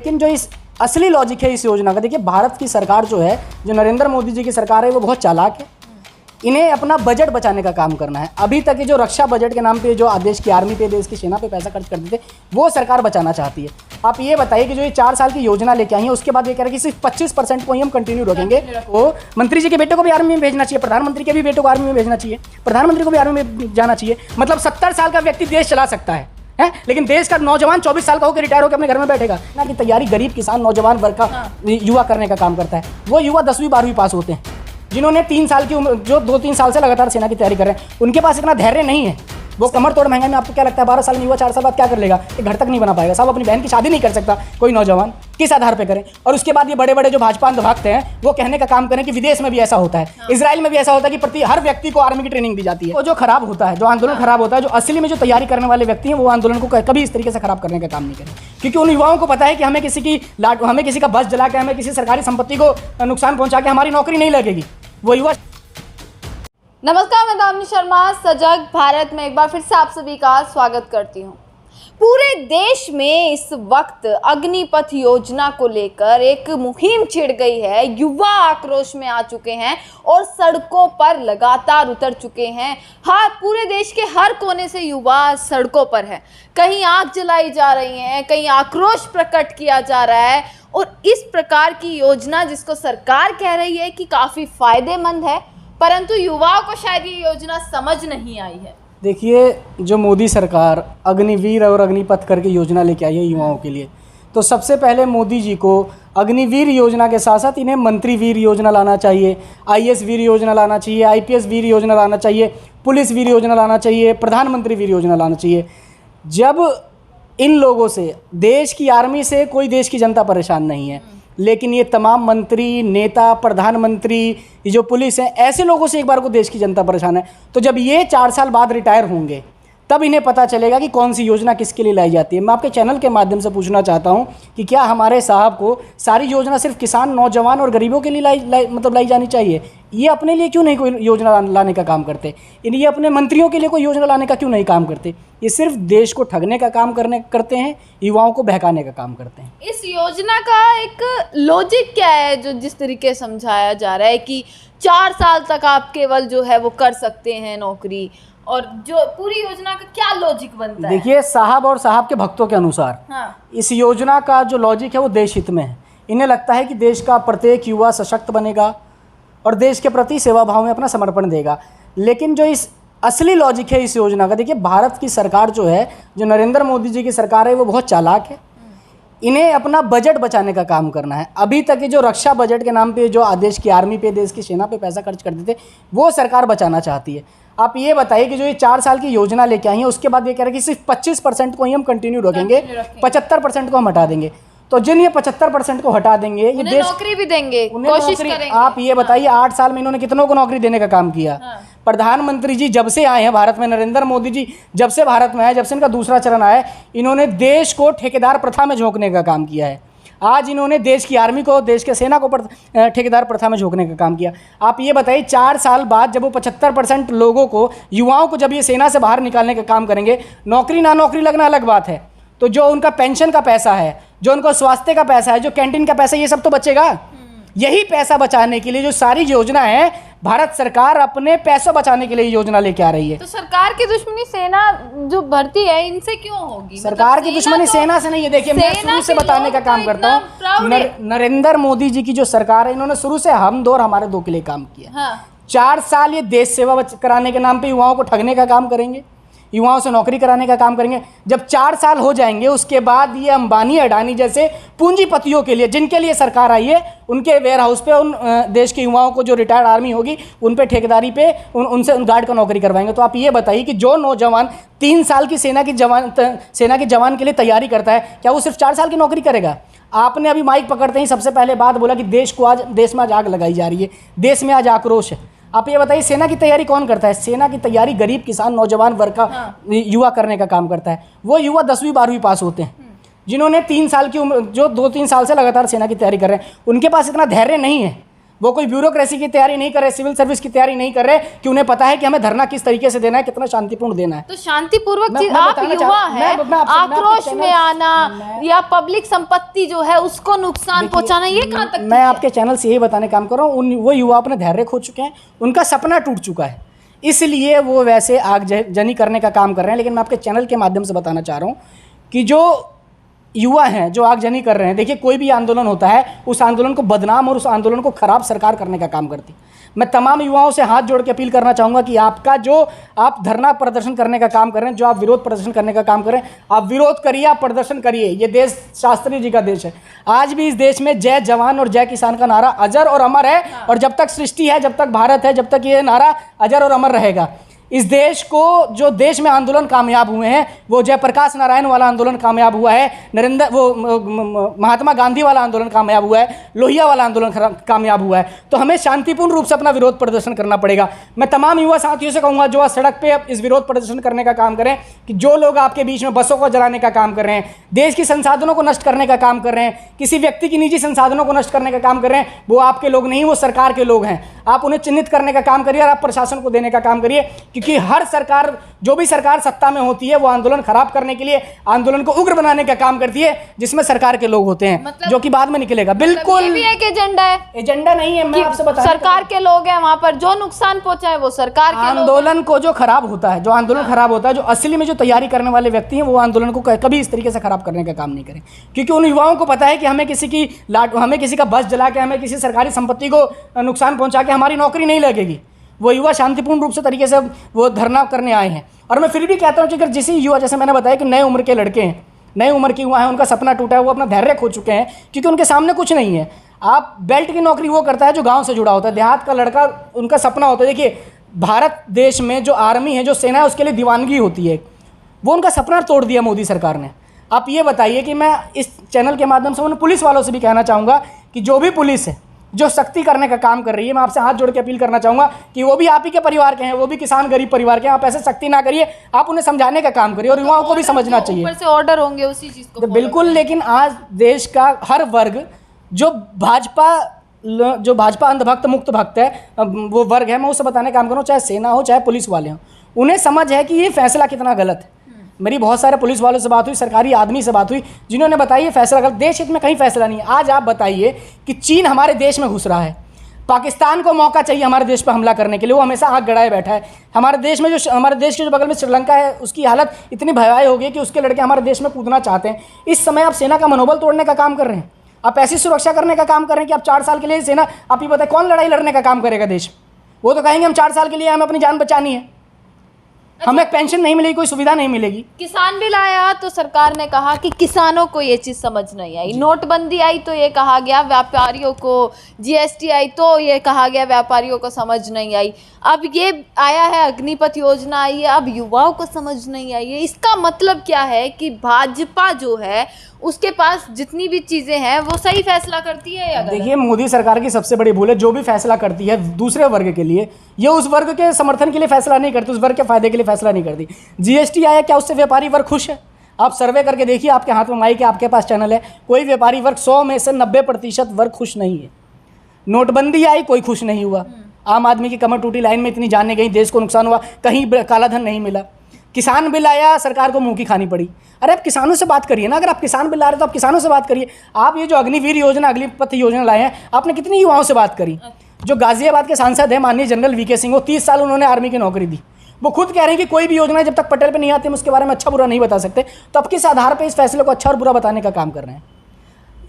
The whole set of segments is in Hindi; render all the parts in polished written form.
लेकिन जो इस असली लॉजिक है इस योजना का, देखिए भारत की सरकार जो है, जो नरेंद्र मोदी जी की सरकार है, वो बहुत चालाक है। इन्हें अपना बजट बचाने का काम करना है। अभी तक ये जो रक्षा बजट के नाम पे जो देश की आर्मी पे, देश की सेना पे पैसा खर्च करते थे, वो सरकार बचाना चाहती है। आप ये बताइए कि जो ये 4 साल की योजना लेके आई है, उसके बाद ये कह रहे हैं कि सिर्फ 25% को ही हम कंटिन्यू रखेंगे। वो मंत्री जी के बेटे को भी आर्मी में भेजना चाहिए, प्रधानमंत्री के भी बेटे को आर्मी में भेजना चाहिए, प्रधानमंत्री को भी आर्मी में जाना चाहिए। मतलब 70 साल का व्यक्ति देश चला सकता है, लेकिन देश का नौजवान 24 साल का होकर रिटायर होकर अपने घर में बैठेगा ना। की तैयारी गरीब किसान नौजवान वर्ग का युवा करने का काम करता है। वो युवा 10वीं 12वीं पास होते हैं, जिन्होंने 3 साल की उम्र, जो 2-3 साल से लगातार सेना की तैयारी कर रहे हैं, उनके पास इतना धैर्य नहीं है। वो कमर तोड़ महंगाई में, आपको क्या लगता है 12 साल में युवा 4 साल बाद क्या कर लेगा? एक घर तक नहीं बना पाएगा साहब। अपनी बहन की शादी नहीं कर सकता कोई नौजवान, किस आधार पे करें? और उसके बाद ये बड़े बड़े जो भाजपा अंधभक्त हैं, वो कहने का काम करें कि विदेश में भी ऐसा होता है, इजराइल में भी ऐसा होता है कि प्रति हर व्यक्ति को आर्मी की ट्रेनिंग दी जाती है। वो जो खराब होता है, जो आंदोलन खराब होता है, जो असली में जो तैयारी करने वाले व्यक्ति हैं, वो आंदोलन को कभी इस तरीके से खराब करने का काम नहीं करें। क्योंकि उन युवाओं को पता है कि हमें किसी का बस जला के, हमें किसी सरकारी संपत्ति को नुकसान पहुंचा के हमारी नौकरी नहीं लगेगी। वो युवा। नमस्कार, मैं दामिनी शर्मा सजग भारत में एक बार फिर से आप सभी का स्वागत करती हूँ। पूरे देश में इस वक्त अग्निपथ योजना को लेकर एक मुहिम छिड़ गई है। युवा आक्रोश में आ चुके हैं और सड़कों पर लगातार उतर चुके हैं। हाँ, पूरे देश के हर कोने से युवा सड़कों पर है। कहीं आग जलाई जा रही है, कहीं आक्रोश प्रकट किया जा रहा है। और इस प्रकार की योजना, जिसको सरकार कह रही है कि काफ़ी फायदेमंद है, परंतु युवाओं को शायद ये योजना समझ नहीं आई है। देखिए, जो मोदी सरकार अग्निवीर और अग्निपथ करके योजना लेके आई है युवाओं के लिए, तो सबसे पहले मोदी जी को अग्निवीर योजना के साथ साथ इन्हें मंत्री वीर योजना लाना चाहिए, IAS वीर योजना लाना चाहिए, IPS वीर योजना लाना चाहिए, पुलिस वीर योजना लाना चाहिए, प्रधानमंत्री वीर योजना लाना चाहिए। जब इन लोगों से, देश की आर्मी से कोई देश की जनता परेशान नहीं है, लेकिन ये तमाम मंत्री, नेता, प्रधानमंत्री, ये जो पुलिस है, ऐसे लोगों से एक बार को देश की जनता परेशान है। तो जब ये 4 साल बाद रिटायर होंगे, तब इन्हें पता चलेगा कि कौन सी योजना किसके लिए लाई जाती है। मैं आपके चैनल के माध्यम से पूछना चाहता हूं कि क्या हमारे साहब को सारी योजना सिर्फ किसान, नौजवान और गरीबों के लिए लाई जानी चाहिए? ये अपने लिए क्यों नहीं कोई योजना लाने का काम करते? ये अपने मंत्रियों के लिए कोई योजना लाने का क्यों नहीं काम करते? ये सिर्फ देश को ठगने का काम करते हैं, युवाओं को बहकाने का काम करते हैं। इस योजना का एक लॉजिक क्या है, जो जिस तरीके समझाया जा रहा है कि 4 साल तक आप केवल जो है वो कर सकते हैं नौकरी, और जो पूरी योजना का क्या लॉजिक बनता है? देखिए, साहब और साहब के भक्तों के अनुसार इस योजना का जो लॉजिक है वो देश हित में है। इन्हें लगता है कि देश का प्रत्येक युवा सशक्त बनेगा और देश के प्रति सेवा भाव में अपना समर्पण देगा। लेकिन जो इस असली लॉजिक है इस योजना का, देखिए भारत की सरकार जो है, जो नरेंद्र मोदी जी की सरकार है, वो बहुत चालाक है। इन्हें अपना बजट बचाने का काम करना है। अभी तक ये जो रक्षा बजट के नाम पे जो देश की आर्मी पे, देश की सेना पे पैसा खर्च करते थे, वो सरकार बचाना चाहती है। आप ये बताइए कि जो ये 4 साल की योजना लेके आई है, उसके बाद ये कह रहे हैं कि सिर्फ 25% को ही हम कंटिन्यू रखेंगे, 75% को हम हटा देंगे। तो जिन ये 75% को हटा देंगे, ये देश नौकरी भी देंगे, कोशिश करेंगे। आप ये बताइए 8 साल में इन्होंने कितनों को नौकरी देने का काम किया? प्रधानमंत्री जी जब से आए हैं भारत में, नरेंद्र मोदी जी जब से भारत में आए, जब से इनका दूसरा चरण आया, इन्होंने देश को ठेकेदार प्रथा में झोंकने का काम किया है। आज इन्होंने देश की आर्मी को, देश के सेना को ठेकेदार प्रथा में झोंकने का काम किया। आप ये बताइए 4 साल बाद जब वो 75% लोगों को, युवाओं को जब ये सेना से बाहर निकालने का काम करेंगे, नौकरी ना नौकरी लगना अलग बात है, तो जो उनका पेंशन का पैसा है, जो उनको स्वास्थ्य का पैसा है, जो कैंटीन का पैसा, ये सब तो बचेगा। यही पैसा बचाने के लिए जो सारी योजना है, भारत सरकार अपने पैसों बचाने के लिए योजना लेके आ रही है। तो सरकार की दुश्मनी सेना जो भर्ती है, इनसे क्यों होगी? सरकार की दुश्मनी सेना से नहीं है। देखिए, मैं शुरू से बताने का काम करता हूँ। नरेंद्र मोदी जी की जो सरकार है, इन्होंने शुरू से हम दो और हमारे दो के लिए काम किया। 4 साल ये देश सेवा कराने के नाम पे युवाओं को ठगने का काम करेंगे, युवाओं से नौकरी कराने का काम करेंगे। जब 4 साल हो जाएंगे, उसके बाद ये अंबानी, अडानी जैसे पूंजीपतियों के लिए, जिनके लिए सरकार आई है, उनके वेयर हाउस पे उन देश के युवाओं को, जो रिटायर्ड आर्मी होगी, उन पे ठेकेदारी पे उनसे उन गार्ड का नौकरी करवाएंगे। तो आप ये बताइए कि जो नौजवान 3 साल की सेना के जवान के लिए तैयारी करता है, क्या वो सिर्फ 4 साल की नौकरी करेगा? आपने अभी माइक पकड़ते ही सबसे पहले बात बोला कि देश में आज आग लगाई जा रही है, देश में आज आक्रोश है। आप ये बताइए, सेना की तैयारी कौन करता है? सेना की तैयारी गरीब किसान नौजवान वर्ग का युवा करने का काम करता है। वो युवा 10वीं 12वीं पास होते हैं, जिन्होंने 3 साल की उम्र, जो 2-3 साल से लगातार सेना की तैयारी कर रहे हैं, उनके पास इतना धैर्य नहीं है। वो कोई ब्यूरोक्रेसी की तैयारी नहीं कर रहे, सिविल सर्विस की तैयारी नहीं कर रहे कि उन्हें पता है कि हमें धरना किस तरीके से देना है, कितना शांतिपूर्ण देना है। तो शांतिपूर्वक मैं चीज, आप बताना युवा है, मैं आपसे आक्रोश में आना मैं- या पब्लिक संपत्ति जो है उसको नुकसान पहुंचाना, ये कहाँ तक मैं आपके चैनल से यही बताने काम कर रहा हूँ, वो युवा अपने धैर्य खो चुके हैं, उनका सपना टूट चुका है, इसलिए वो वैसे आगजनी करने का काम कर रहे हैं। लेकिन मैं आपके चैनल के माध्यम से बताना चाह रहा हूँ कि जो युवा हैं जो आगजनी कर रहे हैं, देखिए कोई भी आंदोलन होता है, उस आंदोलन को बदनाम और उस आंदोलन को खराब सरकार करने का काम करती है। मैं तमाम युवाओं से हाथ जोड़ के अपील करना चाहूँगा कि आपका जो आप धरना प्रदर्शन करने का काम कर रहे हैं, जो आप विरोध प्रदर्शन करने का काम कर रहे हैं, आप विरोध करिए, आप प्रदर्शन करिए। ये देश शास्त्री जी का देश है। आज भी इस देश में जय जवान और जय किसान का नारा अजर और अमर है, और जब तक सृष्टि है, जब तक भारत है, जब तक ये नारा अजर और अमर रहेगा। इस देश को जो देश में आंदोलन कामयाब हुए हैं, वो जयप्रकाश नारायण वाला आंदोलन कामयाब हुआ है, महात्मा गांधी वाला आंदोलन कामयाब हुआ है, लोहिया वाला आंदोलन कामयाब हुआ है। तो हमें शांतिपूर्ण रूप से अपना विरोध प्रदर्शन करना पड़ेगा। मैं तमाम युवा साथियों से कहूँगा जो आज सड़क पे इस विरोध प्रदर्शन करने का काम करें, कि जो लोग आपके बीच में बसों को जलाने का काम कर रहे हैं, देश की संसाधनों को नष्ट करने का काम कर रहे हैं, किसी व्यक्ति की निजी संसाधनों को नष्ट करने का काम कर रहे हैं, वो आपके लोग नहीं, वो सरकार के लोग हैं। आप उन्हें चिन्हित करने का काम करिए और आप प्रशासन को देने का काम करिए, क्योंकि हर सरकार, जो भी सरकार सत्ता में होती है, वो आंदोलन खराब करने के लिए, आंदोलन को उग्र बनाने का काम करती है, जिसमें सरकार के लोग होते हैं, जो कि बाद में निकलेगा। बिल्कुल ये भी एक एजेंडा है, एजेंडा नहीं है। मैं आपसे बता, सरकार के लोग हैं वहां पर, जो नुकसान पहुंचाए वो सरकार के लोग। आंदोलन को जो खराब होता है, जो आंदोलन खराब होता है, जो असली में जो तैयारी करने वाले व्यक्ति हैं, वो आंदोलन को कभी इस तरीके से खराब करने का काम नहीं करें, क्योंकि उन युवाओं को पता है कि हमें किसी का बस जला के, हमें किसी सरकारी संपत्ति को नुकसान पहुंचा के हमारी नौकरी नहीं लगेगी। वो युवा शांतिपूर्ण रूप से तरीके से वो धरना करने आए हैं। और मैं फिर भी कहता हूँ कि अगर जिस युवा, जैसे मैंने बताया कि नए उम्र के लड़के हैं, नए उम्र के युवा हैं, उनका सपना टूटा है, वो अपना धैर्य खो चुके हैं, क्योंकि उनके सामने कुछ नहीं है। आप बेल्ट की नौकरी वो करता है जो गांव से जुड़ा होता है, देहात का लड़का, उनका सपना होता है। देखिए भारत देश में जो आर्मी है, जो सेना है, उसके लिए दीवानगी होती है, वो उनका सपना तोड़ दिया मोदी सरकार ने। आप ये बताइए कि मैं इस चैनल के माध्यम से उन पुलिस वालों से भी कहना चाहूँगा कि जो भी पुलिस है जो सख्ती करने का काम कर रही है, मैं आपसे हाथ जोड़ के अपील करना चाहूँगा कि वो भी आप ही के परिवार के हैं, वो भी किसान गरीब परिवार के हैं। आप ऐसे सख्ती ना करिए, आप उन्हें समझाने का काम करिए और युवाओं को भी समझना चाहिए। ऊपर से ऑर्डर होंगे उसी चीज को बिल्कुल, लेकिन आज देश का हर वर्ग जो भाजपा अंधभक्त मुक्त भक्त है, वो वर्ग है, मैं उससे बताने का काम करूँ, चाहे सेना हो चाहे पुलिस वाले हों, उन्हें समझ है कि ये फैसला कितना गलत है। मेरी बहुत सारे पुलिस वालों से बात हुई, सरकारी आदमी से बात हुई, जिन्होंने बताया ये फैसला गलत, देश हित में कहीं फैसला नहीं है। आज आप बताइए कि चीन हमारे देश में घुस रहा है, पाकिस्तान को मौका चाहिए हमारे देश पर हमला करने के लिए, वो हमेशा आग गड़ाए बैठा है। हमारे देश के जो बगल में श्रीलंका है, उसकी हालत इतनी भयावह हो गई कि उसके लड़के हमारे देश में कूदना चाहते हैं। इस समय आप सेना का मनोबल तोड़ने का काम कर रहे हैं, आप ऐसी सुरक्षा करने का काम कर रहे हैं कि आप 4 साल के लिए सेना, आप ये बताएं कौन लड़ाई लड़ने का काम करेगा देश? वो तो कहेंगे हम 4 साल के लिए हमें अपनी जान बचानी है, हमें पेंशन नहीं मिलेगी, कोई सुविधा नहीं मिलेगी। किसान बिल आया तो सरकार ने कहा कि किसानों को ये चीज़ समझ नहीं आई, नोटबंदी आई तो ये कहा गया व्यापारियों को, जीएसटी आई तो ये कहा गया व्यापारियों को समझ नहीं आई, अब ये आया है अग्निपथ योजना आई है, अब युवाओं को समझ नहीं आई है। इसका मतलब क्या है कि भाजपा जो है उसके पास जितनी भी चीज़ें हैं वो सही फैसला करती है या गलत? देखिए मोदी सरकार की सबसे बड़ी भूल है, जो भी फैसला करती है दूसरे वर्ग के लिए, ये उस वर्ग के समर्थन के लिए फैसला नहीं करती, उस वर्ग के फायदे के लिए फैसला नहीं करती। जीएसटी आया, क्या उससे व्यापारी वर्ग खुश है? आप सर्वे करके देखिए, आपके हाथ में माइक है, आपके पास चैनल है, कोई व्यापारी वर्ग 100 में से 90% वर्ग खुश नहीं है। नोटबंदी आई, कोई खुश नहीं हुआ, आम आदमी की कमर टूटी, लाइन में इतनी जाने गई, देश को नुकसान हुआ, कहीं काला धन नहीं मिला। किसान बिल आया, सरकार को मुंह की खानी पड़ी। अरे आप किसानों से बात करिए ना, अगर आप किसान बिल ला रहे हैं तो आप किसानों से बात करिए। आप ये जो अग्निवीर योजना, अग्निपथ योजना लाए हैं, आपने कितनी युवाओं से बात करी? जो गाजियाबाद के सांसद हैं माननीय जनरल वीके सिंह, वो 30 साल उन्होंने आर्मी की नौकरी दी, वो खुद कह रहे हैं कि कोई भी योजना जब तक पटेल पे नहीं आती हम उसके बारे में अच्छा बुरा नहीं बता सकते। तो अब किस आधार पर इस फैसले को अच्छा और बुरा बताने का काम कर रहे हैं?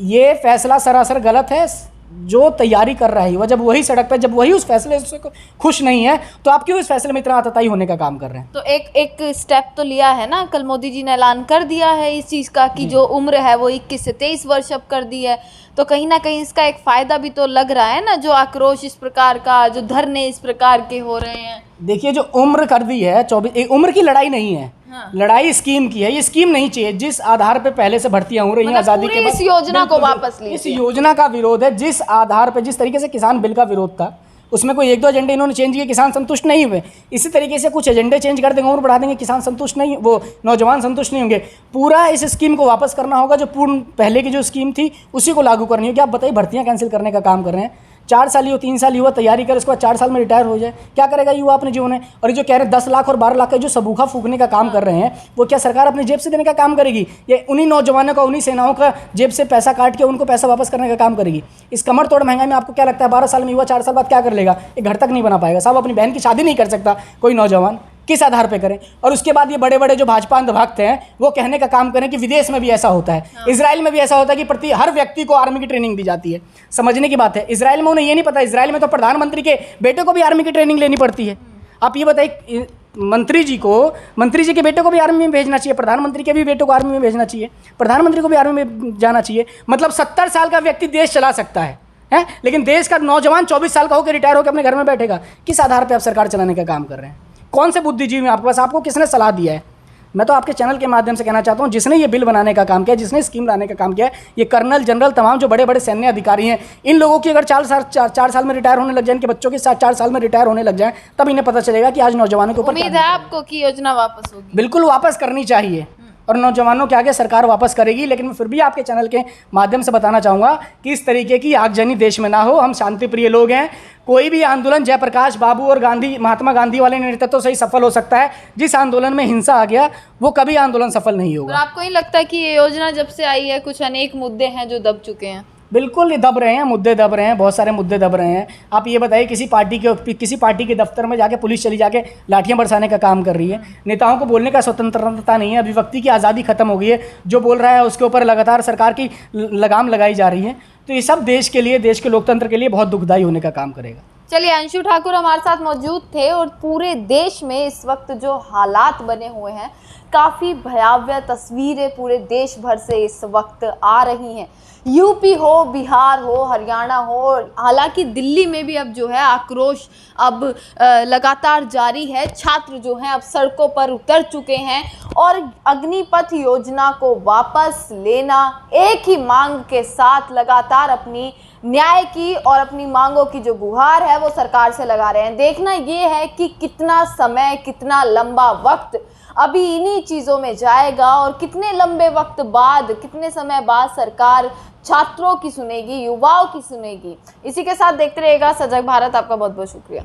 ये फैसला सरासर गलत है। जो तैयारी कर रहा है वह, जब वही सड़क पर, जब वही उस फैसले से खुश नहीं है, तो आप क्यों इस फैसले में इतना आतताई होने का काम कर रहे हैं? तो एक स्टेप तो लिया है ना, कल मोदी जी ने ऐलान कर दिया है इस चीज़ का कि जो उम्र है वो 21 से 23 वर्ष अब कर दी है, तो कहीं ना कहीं इसका एक फ़ायदा भी तो लग रहा है ना, जो आक्रोश इस प्रकार का, जो धरने इस प्रकार के हो रहे हैं। देखिए जो उम्र कर दी है 24, उम्र की लड़ाई नहीं है, हाँ। लड़ाई स्कीम की है। ये स्कीम नहीं चाहिए जिस आधार पे पहले से भर्तियां हो रही हैं आज़ादी के बाद। इस योजना को वापस लीजिए। इस योजना का विरोध है, जिस आधार पे, जिस तरीके से किसान बिल का विरोध था, उसमें कोई 1-2 एजेंडे इन्होंने चेंज किए, किसान संतुष्ट नहीं हुए। इसी तरीके से कुछ एजेंडे चेंज कर देंगे, उम्र बढ़ा देंगे, किसान संतुष्ट नहीं, वो नौजवान संतुष्ट नहीं होंगे। पूरा इस स्कीम को वापस करना होगा, जो पूर्ण पहले की जो स्कीम थी उसी को लागू करनी होगी। आप बताइए, भर्तियाँ कैंसिल करने का काम कर रहे हैं, 4 साल ही 3 साल ही हुआ तैयारी करे, उसके बाद 4 साल में रिटायर हो जाए, क्या करेगा युवा अपने जीवन में? और ये जो कह रहे हैं 10 लाख और 12 लाख का जो सबूखा फूकने का काम कर रहे हैं, वो क्या सरकार अपनी जेब से देने का काम करेगी? ये उन्हीं नौजवानों का, उन्हीं सेनाओं का जेब से पैसा काट के उनको पैसा वापस करने का काम करेगी? इस कमर तोड़ महंगाई में आपको क्या लगता है 12 साल में युवा 4 साल बाद क्या कर लेगा? एक घर तक नहीं बना पाएगा साहब, अपनी बहन की शादी नहीं कर सकता कोई नौजवान, किस आधार पे करें? और उसके बाद ये बड़े बड़े जो भाजपा अंधभक्त हैं वो कहने का काम करें कि विदेश में भी ऐसा होता है, इजराइल में भी ऐसा होता है कि प्रति हर व्यक्ति को आर्मी की ट्रेनिंग दी जाती है। समझने की बात है, इजराइल में उन्हें ये नहीं पता, इजराइल में तो प्रधानमंत्री के बेटे को भी आर्मी की ट्रेनिंग लेनी पड़ती है। आप ये बताइए, मंत्री जी के बेटे को भी आर्मी में भेजना चाहिए, प्रधानमंत्री के भी बेटे को आर्मी में भेजना चाहिए, प्रधानमंत्री को भी आर्मी में जाना चाहिए। मतलब 70 साल का व्यक्ति देश चला सकता है, लेकिन देश का नौजवान 24 साल का होकर रिटायर होकर अपने घर में बैठेगा। किस आधार पर आप सरकार चलाने का काम कर रहे हैं? कौन से बुद्धिजीवी हैं आपके पास? आपको किसने सलाह दिया है? मैं तो आपके चैनल के माध्यम से कहना चाहता हूं, जिसने ये बिल बनाने का काम किया, जिसने स्कीम लाने का काम किया, ये कर्नल जनरल तमाम जो बड़े बड़े सैन्य अधिकारी हैं, इन लोगों की अगर 4 साल में रिटायर होने लग जाए, इनके बच्चों के साथ 4 साल में रिटायर होने लग जाए, तब इन्हें पता चलेगा कि आज नौजवानों के ऊपर उम्मीद है आपको कि योजना वापस होगी। बिल्कुल वापस करनी चाहिए और नौजवानों के आगे सरकार वापस करेगी। लेकिन मैं फिर भी आपके चैनल के माध्यम से बताना चाहूँगा कि इस तरीके की आगजनी देश में ना हो। हम शांति प्रिय लोग हैं। कोई भी आंदोलन जयप्रकाश बाबू और महात्मा गांधी वाले नेतृत्व से ही सफल हो सकता है। जिस आंदोलन में हिंसा आ गया वो कभी आंदोलन सफल नहीं होगा। और आपको नहीं लगता कि ये योजना जब से आई है कुछ अनेक मुद्दे हैं जो दब चुके हैं? बिल्कुल ये दब रहे हैं, मुद्दे दब रहे हैं, बहुत सारे मुद्दे दब रहे हैं। आप ये बताइए, किसी पार्टी के दफ्तर में जाके पुलिस चली जाके लाठियां बरसाने का काम कर रही है। नेताओं को बोलने का स्वतंत्रता नहीं है, अभिव्यक्ति की आज़ादी खत्म हो गई है। जो बोल रहा है उसके ऊपर लगातार सरकार की लगाम लगाई जा रही है। तो ये सब देश के लिए, देश के लोकतंत्र के लिए बहुत दुखदायी होने का काम करेगा। चलिए, अंशु ठाकुर हमारे साथ मौजूद थे। और पूरे देश में इस वक्त जो हालात बने हुए हैं, काफ़ी भयावह तस्वीरें पूरे देश भर से इस वक्त आ रही हैं। यूपी हो, बिहार हो, हरियाणा हो, हालांकि दिल्ली में भी अब जो है आक्रोश अब लगातार जारी है। छात्र जो हैं अब सड़कों पर उतर चुके हैं और अग्निपथ योजना को वापस लेना, एक ही मांग के साथ लगातार अपनी न्याय की और अपनी मांगों की जो गुहार है वो सरकार से लगा रहे हैं। देखना ये है कि कितना समय, कितना लंबा वक्त अभी इन्हीं चीज़ों में जाएगा और कितने लंबे वक्त बाद, कितने समय बाद सरकार छात्रों की सुनेगी, युवाओं की सुनेगी। इसी के साथ देखते रहिएगा सजग भारत। आपका बहुत बहुत शुक्रिया।